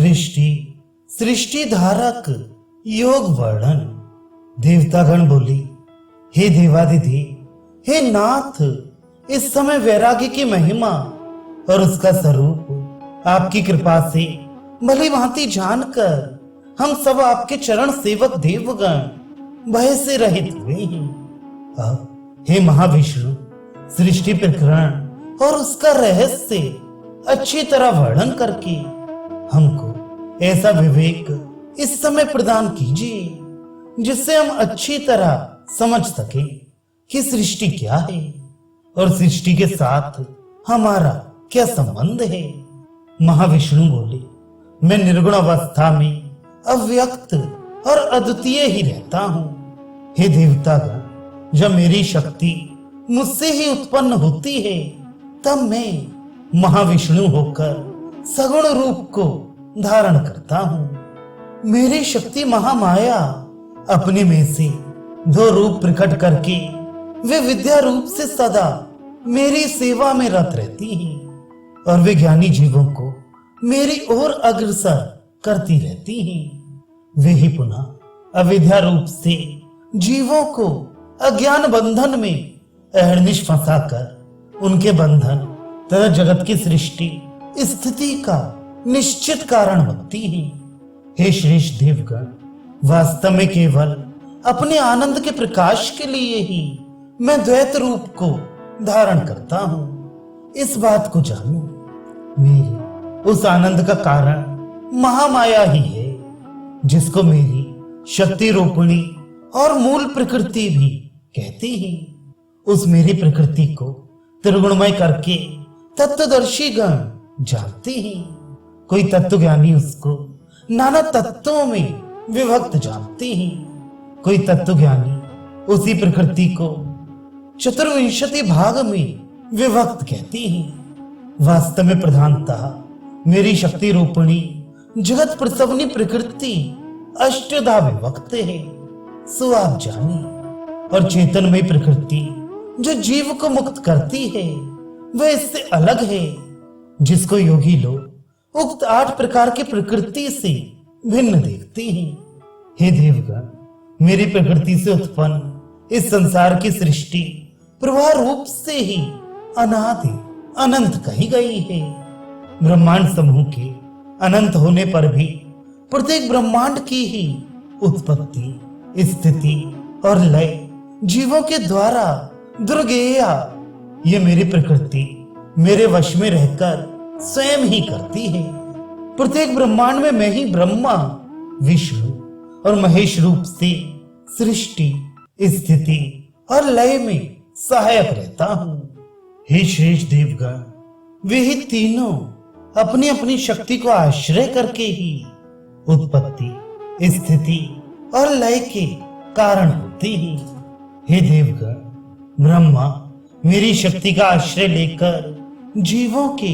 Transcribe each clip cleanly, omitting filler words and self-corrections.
सृष्टि सृष्टि धारक योग वर्णन। देवतागण बोली, हे देवादिदेव, हे नाथ, इस समय वैराग्य की महिमा और उसका स्वरूप आपकी कृपा से भली भांति जानकर हम सब आपके चरण सेवक देवगण भय से रहित हुए हैं। अब हे महाविष्णु, सृष्टि प्रकरण और उसका रहस्य अच्छी तरह वर्णन करके हमको ऐसा विवेक इस समय प्रदान कीजिए जिससे हम अच्छी तरह समझ सके कि सृष्टि क्या है और सृष्टि के साथ हमारा क्या संबंध है। महाविष्णु बोले, मैं निर्गुण अवस्था में अव्यक्त और अद्वितीय ही रहता हूं। हे देवतागण, जब मेरी शक्ति मुझसे ही उत्पन्न होती है तब मैं महाविष्णु होकर सगुण रूप को धारण करता हूं। मेरी शक्ति महामाया अपने में से दो रूप प्रकट करके वे विद्या रूप से सदा मेरी सेवा में रत रहती हैं और वे ज्ञानी जीवों को मेरी ओर अग्रसर करती रहती हैं। वे ही पुनः अविद्या रूप से जीवों को अज्ञान बंधन में अहर्निश फंसाकर उनके बंधन तथा जगत की सृष्टि स्थिति का निश्चित कारण बनती है। हे श्रेष्ठ देवगण, वास्तव में केवल अपने आनंद के प्रकाश के लिए ही मैं द्वैत रूप को धारण करता हूं। इस बात को जानो, मेरे उस आनंद का कारण महामाया ही है, जिसको मेरी शक्ति रूपिणी और मूल प्रकृति भी कहती है। उस मेरी प्रकृति को त्रिगुणमय करके तत्वदर्शी गण जानते हैं। कोई तत्व ज्ञानी उसको नाना तत्वों में विभक्त जानते हैं। कोई तत्व ज्ञानी उसी प्रकृति को चतुर्विंशति भाग में विभक्त कहते हैं। वास्तव में प्रधानतः मेरी शक्ति रूपिणी जगत प्रसवनी प्रकृति अष्टधा विभक्त है, सो आप जानिए। और चेतनमय प्रकृति जो जीव को मुक्त करती है वह इससे अलग है, जिसको योगी लोग उक्त 8 प्रकार की प्रकृति से भिन्न देखते हैं। हे देवगण, मेरी प्रकृति से उत्पन्न इस संसार की सृष्टि प्रवाह रूप से ही अनादि अनंत कही गई है। ब्रह्मांड समूह के अनंत होने पर भी प्रत्येक ब्रह्मांड की ही उत्पत्ति, स्थिति और लय जीवों के द्वारा दुर्गेया ये मेरी प्रकृति मेरे वश में रहकर स्वयं ही करती है। प्रत्येक ब्रह्मांड में मैं ही ब्रह्मा, विष्णु और महेश रूप से सृष्टि, स्थिति और लय में सहायक रहता हूं। हे श्रेष्ठ देवगण, वे ही तीनों अपनी अपनी शक्ति को आश्रय करके ही उत्पत्ति, स्थिति और लय के कारण होते हैं। हे देवगण, ब्रह्मा मेरी शक्ति का आश्रय लेकर जीवों के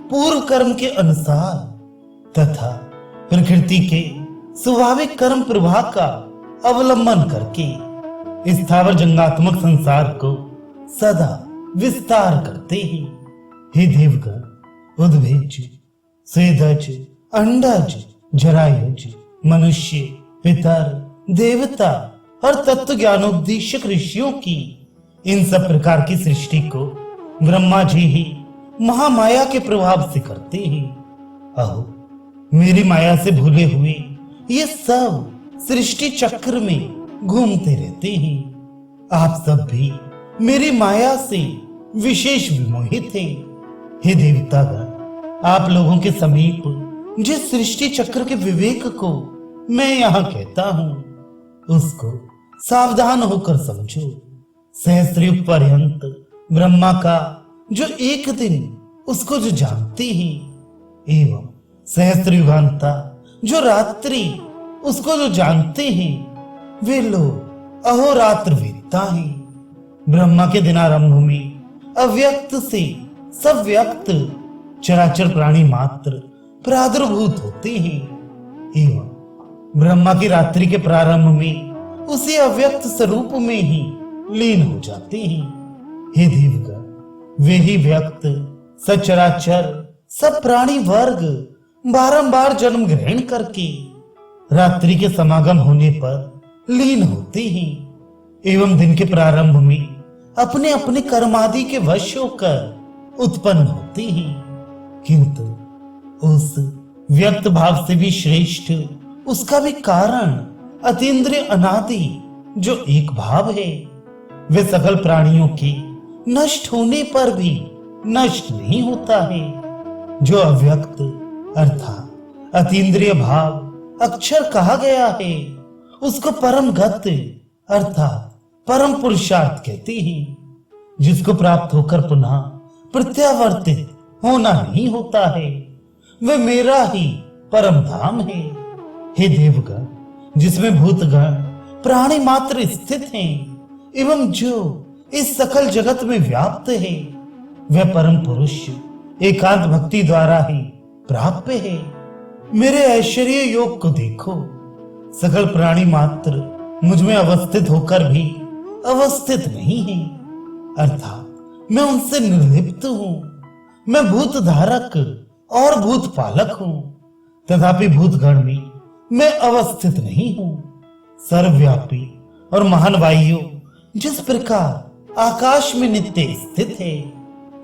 पूर्व कर्म के अनुसार तथा प्रकृति के स्वाभाविक कर्म प्रवाह का अवलंबन करके स्थावर जंगात्मक संसार को सदा विस्तार करते हैं। हे देवगण, उद्भिज, स्वेदज, अंडज, जरायुज, मनुष्य, पितर, देवता और तत्व ज्ञानोपदेशक ऋषियों की इन सब प्रकार की सृष्टि को ब्रह्मा जी ही महामाया के प्रभाव से करते हैं। अहो, मेरी माया से भूले हुए ये सब सृष्टि चक्र में घूमते रहते हैं। आप सब भी मेरी माया से विशेष विमोहित हैं। हे देवतागण, आप लोगों के समीप जिस सृष्टि चक्र के विवेक को मैं यहाँ कहता हूँ उसको सावधान होकर समझो। सहस्रयुग पर्यंत ब्रह्मा का जो एक दिन उसको जो जानते हैं एवं सहस्रयुगांता जो रात्रि उसको जो जानते हैं वे लोग अहोरात्र वेदता हैं। ब्रह्मा के दिनारंभ में अव्यक्त से सव्यक्त चराचर प्राणी मात्र प्रादुर्भूत होते हैं एवं ब्रह्मा की रात्रि के प्रारंभ में उसी अव्यक्त स्वरूप में ही लीन हो जाते हैं। हे देवगण, वे ही व्यक्त सचराचर सब प्राणी वर्ग बारंबार जन्म ग्रहण करके रात्रि के समागम होने पर लीन होते हैं एवं दिन के प्रारंभ में अपने अपने कर्मादि के वश होकर उत्पन्न होते हैं, किंतु उस व्यक्त भाव से भी श्रेष्ठ उसका भी कारण अतीन्द्रिय अनादि जो एक भाव है, वे सकल प्राणियों के नष्ट होने पर भी नष्ट नहीं होता है। जो अव्यक्त अर्थात अतीन्द्रिय भाव अक्षर कहा गया है, उसको परम गति अर्थात परम पुरुषार्थ कहते हैं, जिसको प्राप्त होकर पुनः प्रत्यावर्तित होना नहीं होता है। वे मेरा ही परम धाम है। हे देवगण, जिसमें भूतगण प्राणी मात्र स्थित हैं एवं जो इस सकल जगत में व्याप्त है, वह परम पुरुष एकांत भक्ति द्वारा ही प्राप्य है। मेरे ऐश्वर्य योग को देखो, सकल प्राणी मात्र मुझ में अवस्थित होकर भी अवस्थित नहीं है, अर्थात मैं उनसे निर्लिप्त हूं। मैं भूत धारक और भूत पालक हूं, तथापि भूतगण में मैं अवस्थित नहीं हूं। सर्वव्यापी और महान वायु जिस प्रकार आकाश में नित्य स्थित है,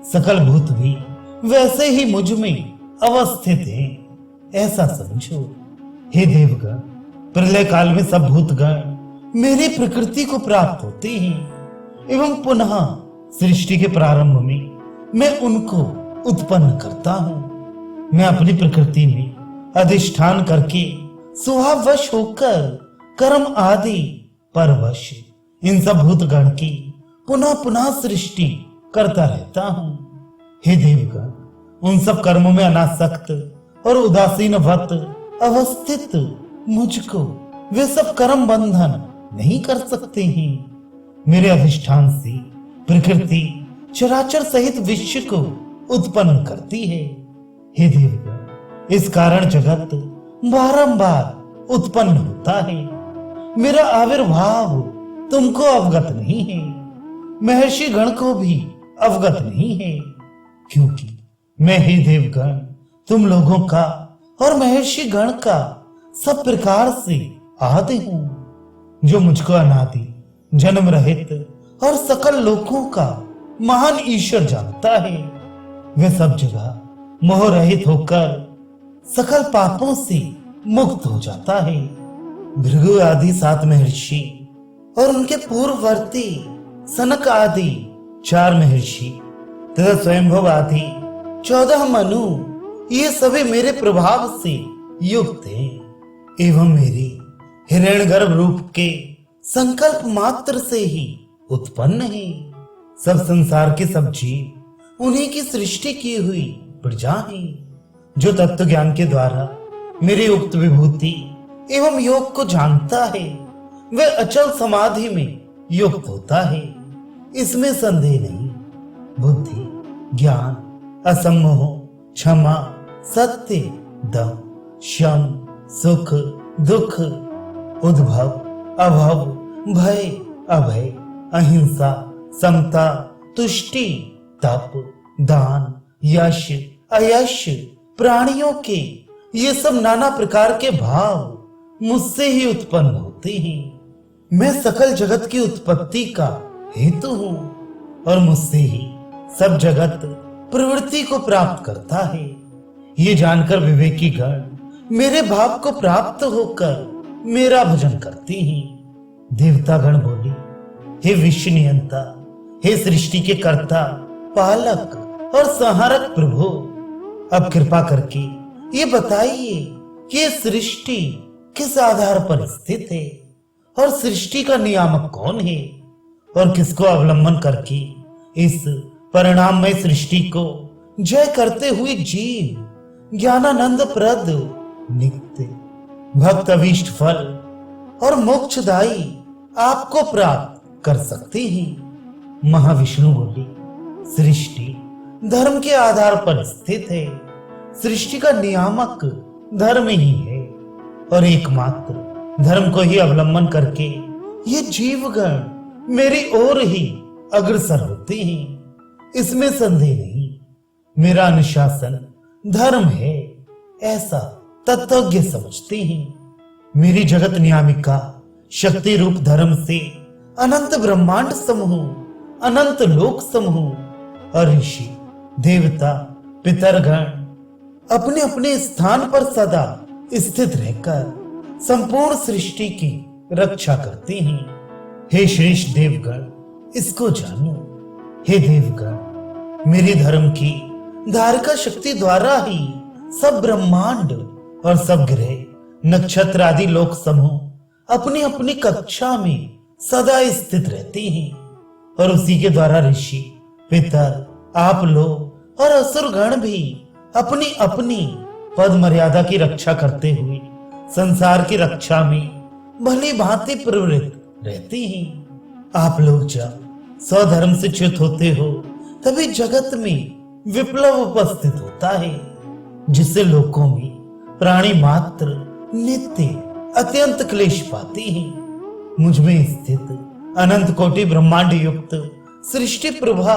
सकल भूत भी वैसे ही मुझ में अवस्थित है, ऐसा समझो। हे देवगण, प्रलय काल में सब भूतगण मेरी प्रकृति को प्राप्त होते हैं एवं पुनः सृष्टि के प्रारंभ में मैं उनको उत्पन्न करता हूं। मैं अपनी प्रकृति में अधिष्ठान करके स्वभाववश होकर कर्म आदि परवश इन सब भूतगण की पुनः पुनः सृष्टि करता रहता हूं। हे देवगण, उन सब कर्मों में अनासक्त और उदासीनवत अवस्थित मुझको वे सब कर्म बंधन नहीं कर सकते हैं। मेरे अधिष्ठान से प्रकृति चराचर सहित विश्व को उत्पन्न करती है। हे देवगण, इस कारण जगत बारंबार उत्पन्न होता है। मेरा आविर्भाव तुमको अवगत नहीं है, महर्षि गण को भी अवगत नहीं है, क्योंकि मैं ही देवगण तुम लोगों का और महर्षि गण का सब प्रकार से आदि हूं। जो मुझको अनादि जन्म रहित और सकल लोकों का महान ईश्वर जानता है, वह सब जगह मोह रहित होकर सकल पापों से मुक्त हो जाता है। भृगु आदि 7 महर्षि और उनके पूर्ववर्ती सनक आदि 4 महर्षि तथा स्वयंभव आदि 14 मनु, ये सभी मेरे प्रभाव से युक्त हैं एवं मेरे हिरण्यगर्भ रूप के संकल्प मात्र से ही उत्पन्न है। सब संसार के सब जीव उन्हीं की सृष्टि की हुई प्रजा है। जो तत्व ज्ञान के द्वारा मेरी उक्त विभूति एवं योग को जानता है, वह अचल समाधि में युक्त होता है, इसमें संदेह नहीं। बुद्धि, ज्ञान, असम्मोह, क्षमा, सत्य, दम, शम, सुख, दुख, उद्भव, अभव, भय, अभय, अहिंसा, समता, तुष्टि, तप, दान, यश, अयश, प्राणियों के ये सब नाना प्रकार के भाव मुझसे ही उत्पन्न होते हैं। मैं सकल जगत की उत्पत्ति का हेतु हूं और मुझसे ही सब जगत प्रवृत्ति को प्राप्त करता है। ये जानकर विवेकी गण मेरे भाव को प्राप्त होकर मेरा भजन करते हैं। देवता गण बोले, हे विश्व नियंता, हे सृष्टि के कर्ता, पालक और संहारक प्रभु, अब कृपा करके ये बताइए कि ये सृष्टि किस आधार पर स्थित है और सृष्टि का नियामक कौन है और किसको अवलंबन करके इस परिणाममय सृष्टि को जय करते हुए जीव ज्ञानानंद प्रद नित्य भक्त अभीष्ट फल और मोक्षदायी आपको प्राप्त कर सकते हैं। महाविष्णु बोले, सृष्टि धर्म के आधार पर स्थित है। सृष्टि का नियामक धर्म ही है और एकमात्र धर्म को ही अवलंबन करके ये जीवगण मेरी ओर ही अग्रसर होते हैं, इसमें संदेह नहीं। मेरा अनुशासन धर्म है ऐसा तत्वज्ञ समझते हैं। मेरी जगत नियामिका शक्ति रूप धर्म से अनंत ब्रह्मांड समूह, अनंत लोक समूह और ऋषि देवता पितरगण अपने अपने स्थान पर सदा स्थित रहकर संपूर्ण सृष्टि की रक्षा करते हैं। हे श्रेष्ठ देवगण, इसको जानो। हे देवगण, मेरी धर्म की धारिका शक्ति द्वारा ही सब ब्रह्मांड और सब ग्रह नक्षत्र आदि लोक समूह अपनी अपनी कक्षा में सदा स्थित रहते हैं और उसी के द्वारा ऋषि पितर आप लोग और असुरगण भी अपनी अपनी पद मर्यादा की रक्षा करते हुए संसार की रक्षा में भली भांति प्रवृत्त रहते हैं। आप लोग जब स्वधर्म से च्युत होते हो तभी जगत में विप्लव उपस्थित होता है, जिससे लोकों में प्राणी मात्र नित्य अत्यंत क्लेश पाते हैं। मुझ में स्थित अनंत कोटि ब्रह्मांड युक्त सृष्टि प्रभा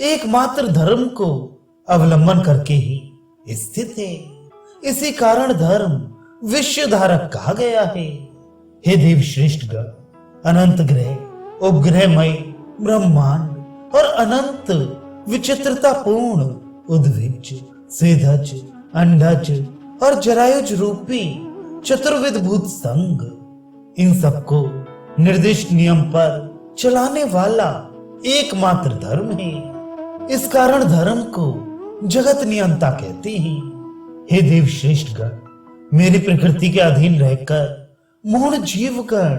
एकमात्र धर्म को अवलंबन करके ही स्थित है। इसी कारण धर्म विश्व धारक कहा गया है। हे देव श्रेष्ठ गण, अनंत ग्रह उपग्रहमय ब्रह्मांड और अनंत विचित्रता पूर्ण उद्भिज स्वेदज अंडज और जरायुज रूपी चतुर्विध भूत संघ, इन सबको निर्दिष्ट नियम पर चलाने वाला एकमात्र धर्म है। इस कारण धर्म को जगत नियंता कहते हैं। हे देव श्रेष्ठ गण, मेरी प्रकृति के अधीन रहकर मूढ़ जीवगण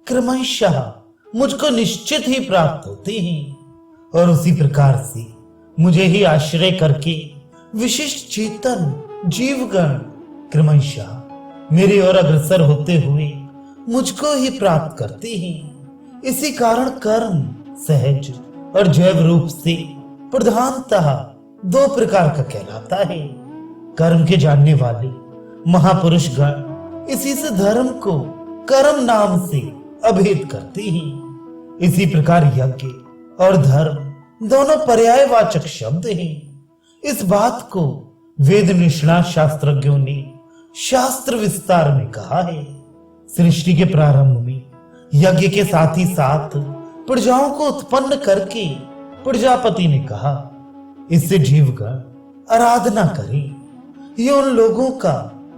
क्रमशः मुझको निश्चित ही प्राप्त होते हैं और उसी प्रकार से मुझे ही आश्रय करके विशिष्ट चेतन जीवगण क्रमशः मेरी ओर अग्रसर होते हुए मुझको ही प्राप्त करते हैं। इसी कारण कर्म सहज और जैव रूप से प्रधानतः दो प्रकार का कहलाता है। कर्म के जानने वाले महापुरुष गण इसी से धर्म को कर्म नाम से अभेद करते हैं। इसी प्रकार यज्ञ और धर्म दोनों पर्यायवाचक शब्द हैं। इस बात को वेद निष्णात शास्त्रज्ञों ने शास्त्र विस्तार में कहा है। सृष्टि के प्रारंभ में यज्ञ के साथ ही साथ प्रजाओं को उत्पन्न करके प्रजापति ने कहा, इससे जीवगण आराधना करें, ये उन लोगों का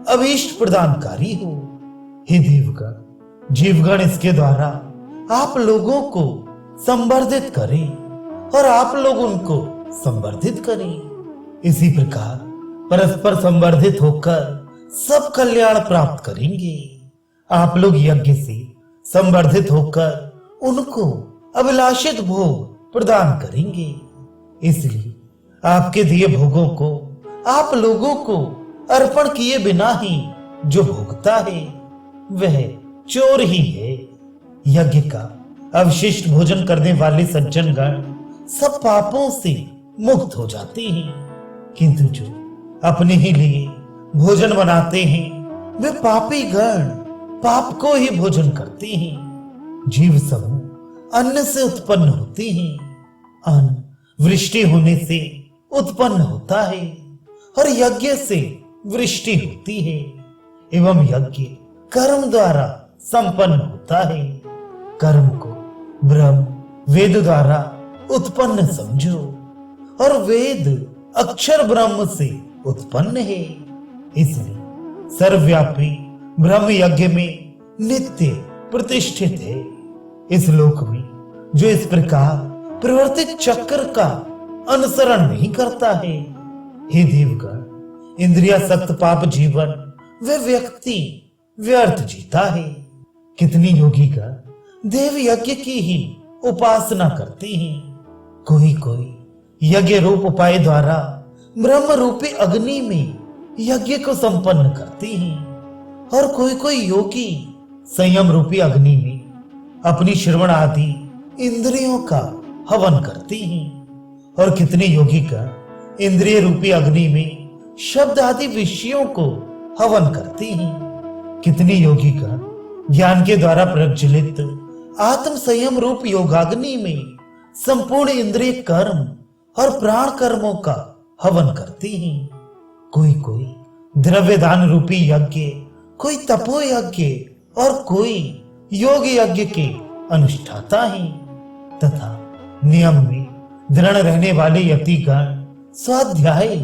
अभीष्ट प्रदानकारी हो। हे देवगण, जीवगण इसके द्वारा आप लोगों को संवर्धित करें और आप लोग उनको संवर्धित करें। इसी प्रकार परस्पर संवर्धित होकर सब कल्याण प्राप्त करेंगे। आप लोग यज्ञ से संवर्धित होकर उनको अभिलाषित भोग प्रदान करेंगे। इसलिए आपके दिए भोगों को आप लोगों को अर्पण किए बिना ही जो भोगता है वह चोर ही है। यज्ञ का अवशिष्ट भोजन करने वाले सज्जन गण सब पापों से मुक्त हो जाते हैं, किंतु जो अपने ही लिए भोजन बनाते हैं वे पापी गण पाप को ही भोजन करते हैं। जीव समूह अन्न से उत्पन्न होते हैं। अन्न वृष्टि होने से उत्पन्न होता है और यज्ञ से वृष्टि होती है एवं यज्ञ कर्म द्वारा संपन्न होता है। कर्म को ब्रह्म वेद द्वारा उत्पन्न समझो और वेद अक्षर ब्रह्म से उत्पन्न है। इसलिए सर्वव्यापी ब्रह्म यज्ञ में नित्य प्रतिष्ठित है। इस लोक में जो इस प्रकार प्रवर्तित चक्र का अनुसरण नहीं करता है, हे देवगण, इंद्रियासक्त पाप जीवन वे व्यक्ति व्यर्थ जीता है। कितनी योगी गण देव यज्ञ की ही उपासना करते हैं। कोई कोई यज्ञ रूप उपाय द्वारा ब्रह्म रूपी अग्नि में यज्ञ को संपन्न करते हैं और कोई कोई योगी संयम रूपी अग्नि में अपनी श्रवण आदि इंद्रियों का हवन करते हैं और कितने योगी गण इंद्रिय रूपी अग्नि में शब्द आदि विषयों को हवन करते हैं। कितने योगी गण ज्ञान के द्वारा प्रज्वलित आत्म संयम रूप योगाग्नि में संपूर्ण इंद्रिय कर्म और प्राण कर्मों का हवन करते हैं। कोई कोई द्रव्य दान रूपी यज्ञ, कोई तपो यज्ञ और कोई योग यज्ञ के अनुष्ठाता हैं, तथा नियम में दृढ़ रहने वाले यतिगण स्वाध्याय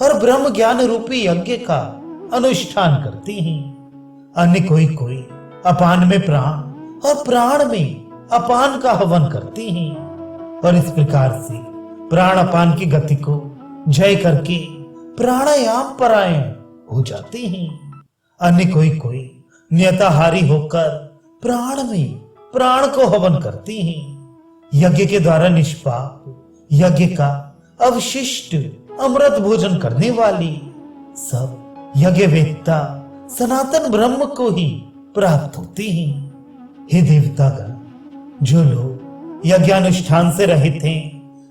और ब्रह्म ज्ञान रूपी यज्ञ का अनुष्ठान करते हैं। अन्य कोई कोई अपान में प्राण और प्राण में अपान का हवन करते हैं, और इस प्रकार से प्राण अपान की गति को जय करके प्राणायाम परायण हो जाते हैं। अन्य कोई कोई नियताहारी होकर प्राण में प्राण को हवन करते हैं। यज्ञ के द्वारा निष्पाप यज्ञ का अवशिष्ट अमृत भोजन करने वाली सब यज्ञ वेत्ता सनातन ब्रह्म को ही प्राप्त होते हैं। हे देवतागण, जो लोग यज्ञानुष्ठान से रहित हैं,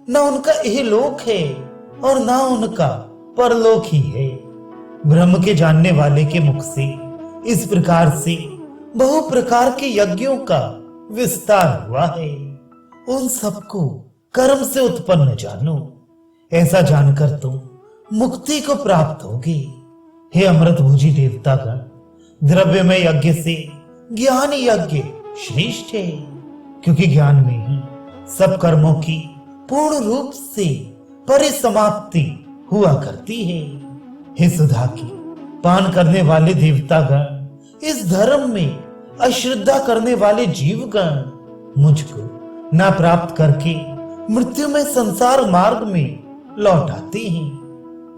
न उनका यह लोक है और न उनका परलोक ही है। ब्रह्म के जानने वाले के मुख से इस प्रकार से बहु प्रकार के यज्ञों का विस्तार हुआ है। उन सबको कर्म से उत्पन्न जानो, ऐसा जानकर तुम मुक्ति को प्राप्त होगे। हे अमृत भोजी देवतागण, द्रव्य में यज्ञ से ज्ञान यज्ञ श्रेष्ठ है, क्योंकि ज्ञान में ही सब कर्मों की पूर्ण रूप से परिसमाप्ति हुआ करती है। हे सुधा की पान करने वाले देवतागण, इस धर्म में अश्रद्धा करने वाले जीवगण मुझको न प्राप्त करके मृत्यु में संसार मार्ग में लौट आते हैं।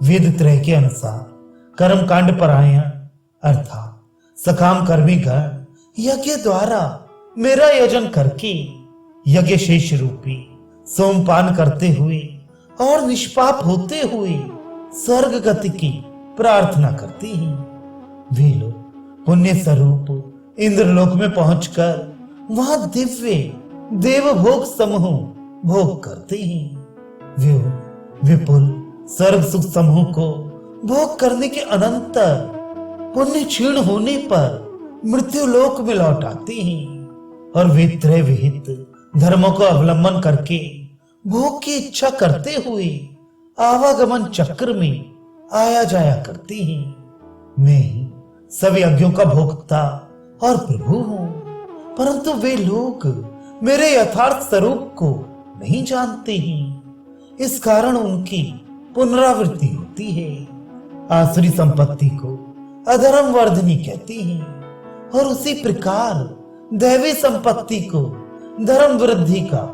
वेद त्रय के अनुसार कर्म कांड परायण अर्थात सकाम कर्मी गण यज्ञ द्वारा मेरा यजन करके यज्ञ शेष रूपी सोमपान करते हुए और निष्पाप होते हुए स्वर्ग गति की प्रार्थना करते हैं। वे लोग पुण्य स्वरूप इंद्रलोक में पहुंचकर वहां दिव्य देव भोग समूह भोग करते हैं। वे विपुल स्वर्ग सुख समूह को भोग करने के अनंतर पुण्य क्षीण होने पर मृत्यु लोक में लौट आते हैं, और वे त्रय विहित धर्मों को अवलंबन करके भोग की इच्छा करते हुए आवागमन चक्र में आया जाया करते हैं। मैं ही सब यज्ञों का भोक्ता और प्रभु हूं, परंतु वे लोग मेरे यथार्थ स्वरूप को नहीं जानते हैं। इस कारण उनकी पुनरावृत्ति होती है। आसुरी संपत्ति को अधर्म वर्धनी कहते हैं, और उसी प्रकार दैवी संपत्ति को धर्म वृद्धि का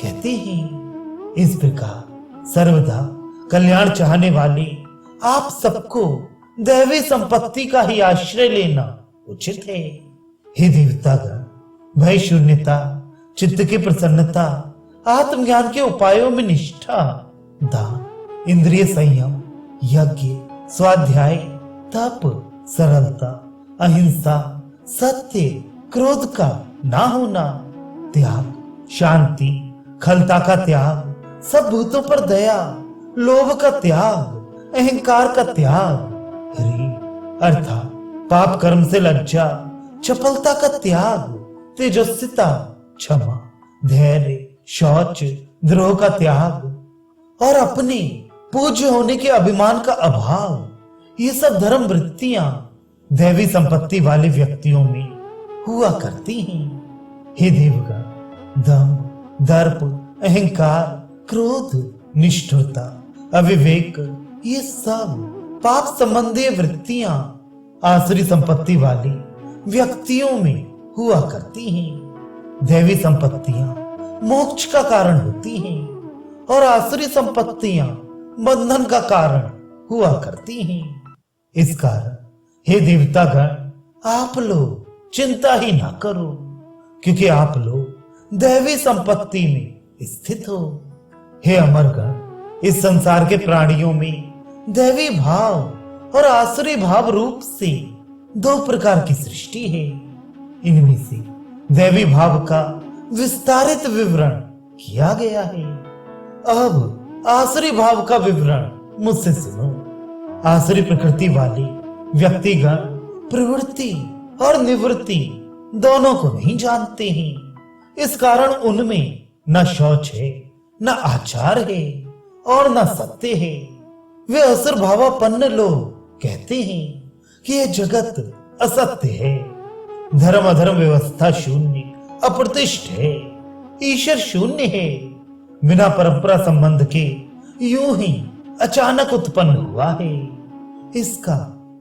कहते हैं। इस प्रकार सर्वदा कल्याण चाहने वाले आप सबको दैवी संपत्ति का ही आश्रय लेना उचित है। हे देवतागण, भय शून्यता, चित्त की प्रसन्नता, आत्मज्ञान के उपायों में निष्ठा, दान, इंद्रिय संयम, यज्ञ, स्वाध्याय, तप, सरलता, अहिंसा, सत्य, क्रोध का ना होना, त्याग, शांति, खलता का त्याग, सब भूतों पर दया, लोभ का त्याग, अहंकार का त्याग, हरि अर्थात पाप कर्म से लज्जा, चपलता का त्याग, तेजस्विता, क्षमा, धैर्य, शौच, द्रोह का त्याग, और अपने पूज्य होने के अभिमान का अभाव, ये सब धर्म वृत्तियां दैवी संपत्ति वाले व्यक्तियों में हुआ करती हैं। हे देवगण, दम, दर्प, अहंकार, क्रोध, निष्ठुरता, अविवेक, ये सब पाप संबंधी वृत्तियां आसुरी संपत्ति वाली व्यक्तियों में हुआ करती हैं। दैवी संपत्तियां मोक्ष का कारण होती हैं, और आसुरी संपत्तियां बंधन का कारण हुआ करती हैं। इस कारण हे देवतागण, आप लोग चिंता ही ना करो, क्योंकि आप लोग दैवी संपत्ति में स्थित हो। हे अमरगण, इस संसार के प्राणियों में दैवी भाव और आसुरी भाव रूप से दो प्रकार की सृष्टि है। इनमें से दैवी भाव का विस्तारित विवरण किया गया है। अब आसुरी भाव का विवरण मुझसे सुनो। आसुरी प्रकृति वाले व्यक्तिगण प्रवृत्ति और निवृत्ति दोनों को नहीं जानते हैं। इस कारण उनमें न शौच है, न आचार है और न सत्य है। वे असुर भावापन्न लोग कहते हैं कि यह जगत असत्य है, धर्म अधर्म व्यवस्था शून्य, अप्रतिष्ठ है, ईश्वर शून्य है, बिना परंपरा संबंध के यूं ही अचानक उत्पन्न हुआ है। इसका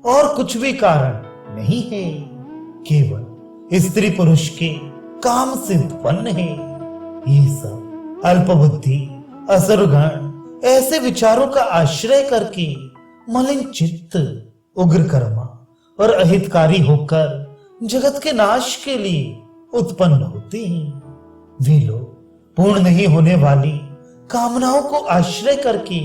और कुछ भी कारण नहीं है, केवल स्त्री पुरुष के काम से उत्पन्न है। ये सब अल्पबुद्धि असुरगण ऐसे विचारों का आश्रय करके मलिन चित्त, उग्र कर्मा और अहितकारी होकर जगत के नाश के लिए उत्पन्न होते हैं। वे लोग पूर्ण नहीं होने वाली कामनाओं को आश्रय करके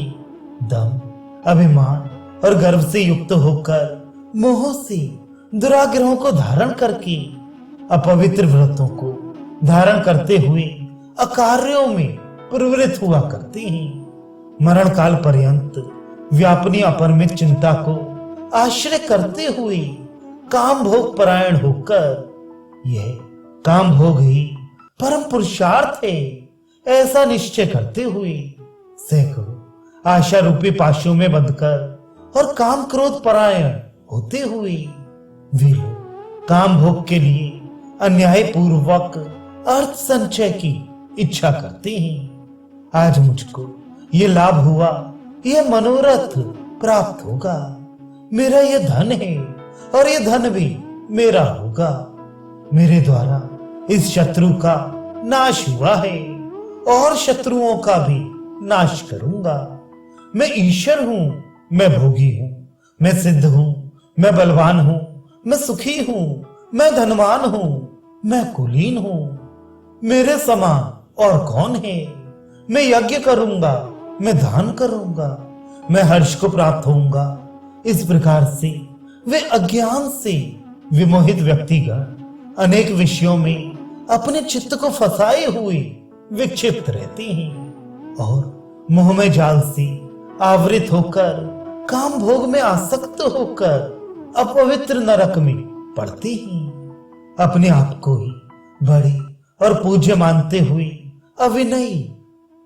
दम, अभिमान और गर्व से युक्त होकर मोह से दुराग्रहों को धारण करके अपवित्र व्रतों को धारण करते हुए अकार्यों में प्रवृत्त हुआ करते हैं। मरण काल पर्यंत व्यापनी अपरिमित चिंता को आश्रय करते हुए काम भोग परायण होकर यह काम भोग ही परम पुरुषार्थ है ऐसा निश्चय करते हुए सैकड़ों आशा रूपी पाशों में बंधकर और काम क्रोध परायण होते हुए वे लोग काम भोग के लिए अन्याय पूर्वक अर्थ संचय की इच्छा करते हैं। आज मुझको ये लाभ हुआ, ये मनोरथ प्राप्त होगा, मेरा ये धन है और ये धन भी मेरा होगा, मेरे द्वारा इस शत्रु का नाश हुआ है और शत्रुओं का भी नाश करूंगा। मैं ईश्वर हूं, मैं भोगी हूं, मैं सिद्ध हूं, मैं बलवान हूं, मैं सुखी हूं, मैं धनवान हूं, मैं कुलीन हूं, मेरे समान और कौन है। मैं यज्ञ करूंगा, मैं दान करूंगा, मैं हर्ष को प्राप्त होऊंगा। इस प्रकार से वे अज्ञान से विमोहित व्यक्तिगण अनेक विषयों में अपने चित्त को फंसाए हुए विक्षिप्त रहते हैं और मोह में जाल से आवृत होकर काम भोग में आसक्त होकर अपवित्र नरक में पड़ते हैं। अपने आप को ही बड़े और पूज्य मानते हुए अविनयी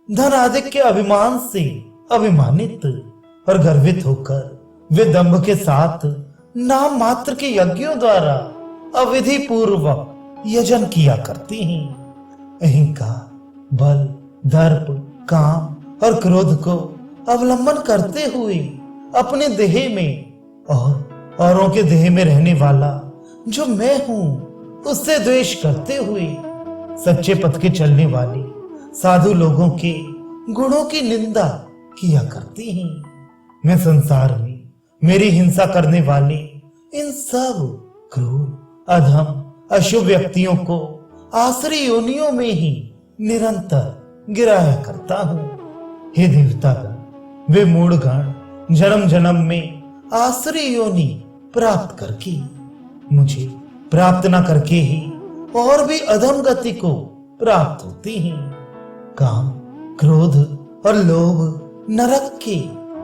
धन आदि के अभिमान से अभिमानित और गर्वित होकर वे दंभ के साथ नाम मात्र के यज्ञों द्वारा अविधि पूर्वक यजन किया करते हैं। अहंकार, बल, दर्प, काम और क्रोध को अवलंबन करते हुए अपने देह में और औरों के देह में रहने वाला जो मैं हूं उससे द्वेष करते हुए सच्चे पथ के चलने वाले साधु लोगों के गुणों की निंदा किया करते हैं। मैं संसार में मेरी हिंसा करने वाले इन सब क्रूर, अधम, अशुभ व्यक्तियों को आसुरी योनियों में ही निरंतर गिराया करता हूँ। हे देवतागण, वे मूढ़गण जन्म जन्म में आसुरी योनि प्राप्त करके मुझे प्राप्त न करके ही और भी अधम गति को प्राप्त होती हैं। काम, क्रोध और लोभ नरक के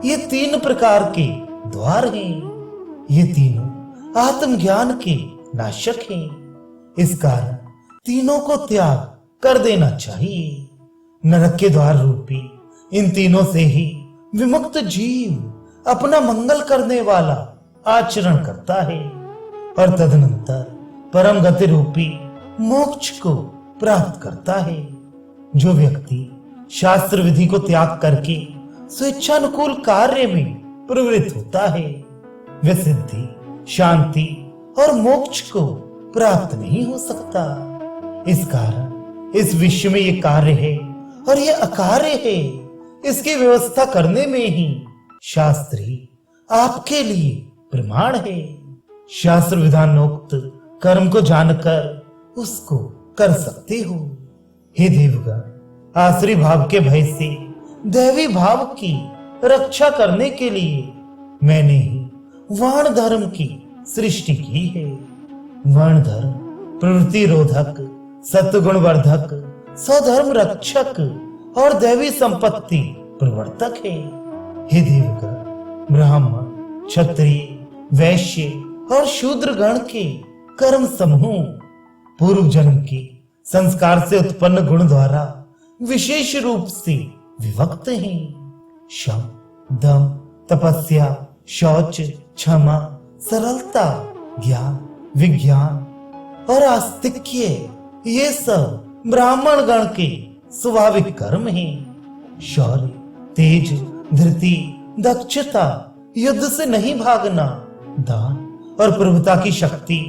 ये तीन प्रकार के द्वार हैं। ये तीनों आत्मज्ञान के नाशक हैं। इस कारण तीनों को त्याग कर देना चाहिए। नरक के द्वार रूपी इन तीनों से ही विमुक्त जीव अपना मंगल करने वाला आचरण करता है और तदनंतर परम गति रूपी मोक्ष को प्राप्त करता है। जो व्यक्ति शास्त्र विधि को त्याग करके स्वेच्छानुकूल कार्य में प्रवृत्त होता है वह सिद्धि, शांति और मोक्ष को प्राप्त नहीं हो सकता। इस कारण इस विश्व में ये कार्य है और ये अकार्य है, इसकी व्यवस्था करने में ही शास्त्र ही आपके लिए प्रमाण है। शास्त्र विधानोक्त कर्म को जानकर उसको कर सकते हो। हे देवगण, आसुरी भाव के भय से दैवी भाव की रक्षा करने के लिए मैंने ही वर्ण धर्म की सृष्टि की है। वर्ण धर्म प्रवृत्ति रोधक, सत्वगुण वर्धक, स्वधर्म रक्षक और दैवी संपत्ति प्रवर्तक है। हे देवगण, ब्राह्मण, क्षत्रिय, वैश्य और शूद्र गण के कर्म समूह पूर्व जन्म के संस्कार से उत्पन्न गुण द्वारा विशेष रूप से विभक्त हैं। शम, दम, तपस्या, शौच क्षमा, सरलता, ज्ञान, विज्ञान और आस्तिक्य, ये सब ब्राह्मण गण के स्वाभाविक कर्म हैं। शौर्य, तेज, धृति, दक्षता, युद्ध से नहीं भागना, दान और प्रभुता की शक्ति,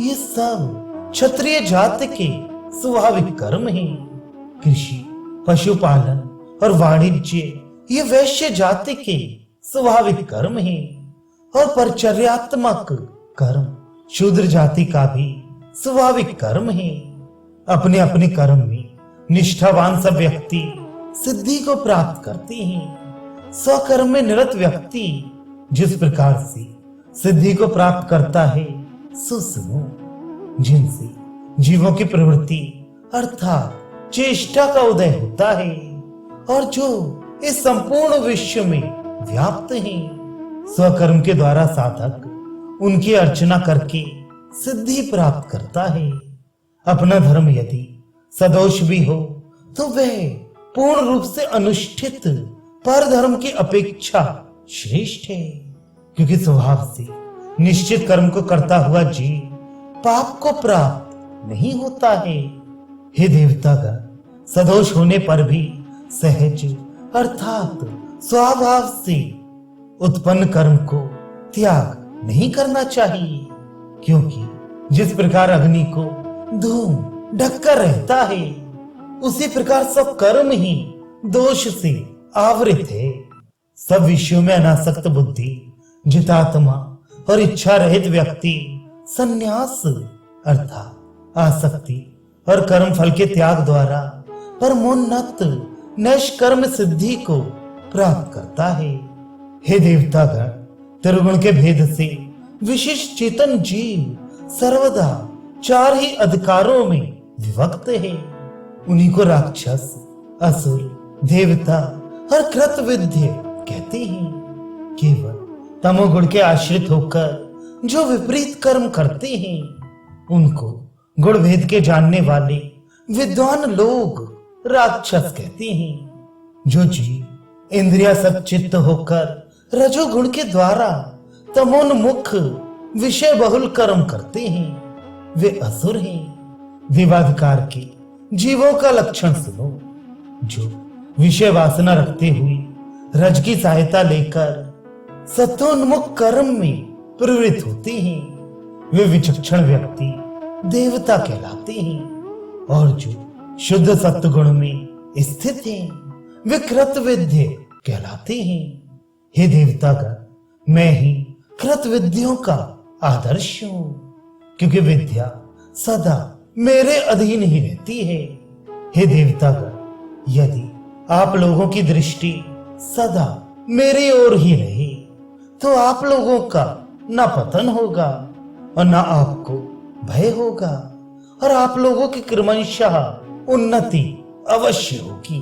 ये सब क्षत्रिय जाति के स्वाभाविक कर्म हैं। कृषि, पशुपालन और वाणिज्य, ये वैश्य जाति के स्वाभाविक कर्म हैं। और परिचर्यात्मक कर्म शूद्र जाति का भी स्वाभाविक कर्म है। अपने अपने कर्म में निष्ठावान सब व्यक्ति सिद्धि को प्राप्त करते हैं। स्वकर्म में निरत व्यक्ति जिस प्रकार से सिद्धि को प्राप्त करता है, सो सुनो। जिनसे जीवों की प्रवृत्ति अर्थात चेष्टा का उदय होता है और जो इस संपूर्ण विश्व में व्याप्त है। स्वकर्म के द्वारा साधक उनकी अर्चना करके सिद्धि प्राप्त करता है। अपना धर्म यदि सदोष भी हो तो वह पूर्ण रूप से अनुष्ठित पर धर्म की अपेक्षा श्रेष्ठ है, क्योंकि स्वभाव से निश्चित कर्म को करता हुआ जीव पाप को प्राप्त नहीं होता है। हे देवतागण, सदोष होने पर भी सहज अर्थात स्वभाव से उत्पन्न कर्म को त्याग नहीं करना चाहिए, क्योंकि जिस प्रकार अग्नि को धूम ढककर रहता है, उसी प्रकार सब कर्म ही दोष से आवृत है। सब विषयों में अनासक्त बुद्धि, जितात्मा और इच्छा रहित व्यक्ति संन्यास अर्थात आसक्ति और कर्म फल के त्याग द्वारा परमोन्नत नैष्कर्म सिद्धि को प्राप्त करता है। हे देवतागण, त्रिगुण के भेद से विशिष्ट चेतन जीव सर्वदा चार ही अधिकारों में विभक्त है। उन्हीं को राक्षस, असुर, देवता और कृतविद्य कहते हैं। केवल तमोगुण के आश्रित होकर जो विपरीत कर्म करते हैं, उनको गुण भेद के जानने वाले विद्वान लोग राक्षस कहते हैं। जो जीव इंद्रिया सचित्त होकर रजोगुण के द्वारा तमोन्मुख विषय बहुल कर्म करते हैं, वे असुर हैं। देवाधिकार के जीवों का लक्षण सुनो। जो विषय वासना रखते हुए रज की सहायता लेकर सत्वोन्मुख कर्म में प्रवृत्त होते हैं, वे विचक्षण व्यक्ति देवता कहलाते हैं। और जो शुद्ध सत्वगुण में स्थित हैं, वे कृतविद्य कहलाते हैं। हे देवतागण, मैं ही कृतविद्यों का आदर्श हूं, क्योंकि विद्या सदा मेरे अधीन ही रहती है। हे देवतागण, यदि आप लोगों की दृष्टि सदा मेरी ओर ही रहे तो आप लोगों का न पतन होगा और न आपको भय होगा, और आप लोगों की क्रमशः उन्नति अवश्य होगी।